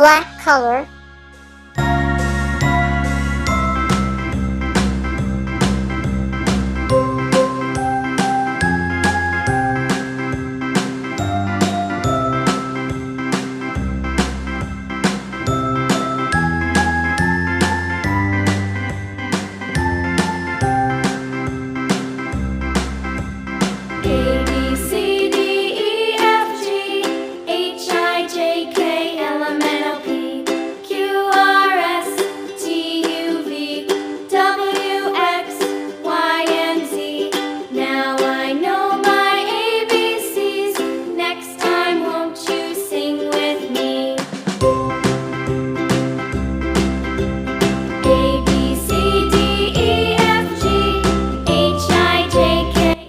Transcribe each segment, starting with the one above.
Black color.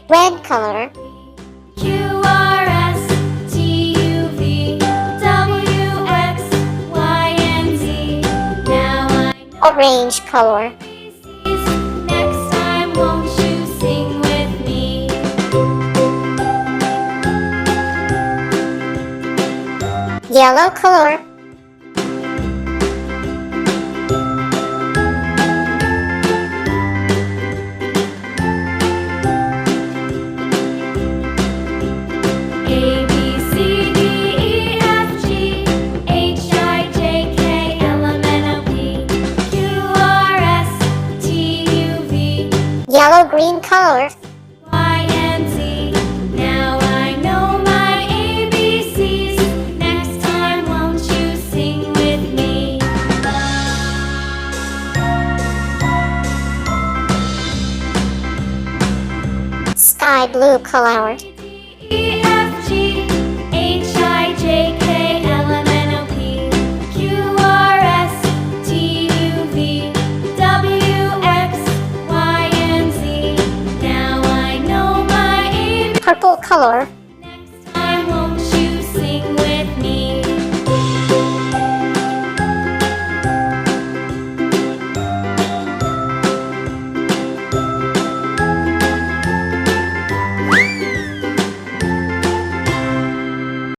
Red color. Q, R, S, T, U, V, W, X, Y, and Z. Now I know Orange color. ABCs. Next time, won't you sing with me? Yellow color. A, B, C, D, E, F, G, H, I, J, K, L, M, N, O, P, Q, R, S, T, U, V, Yellow green color. Y, and Z. Now I know my ABCs. Next time, won't you sing with me? Sky blue color. E, F, G, H, I, J, K, L, M, N, O, P, Q, R, S, T, U, V, W, X, Y, and Z. Now I know my ABCs. Purple color.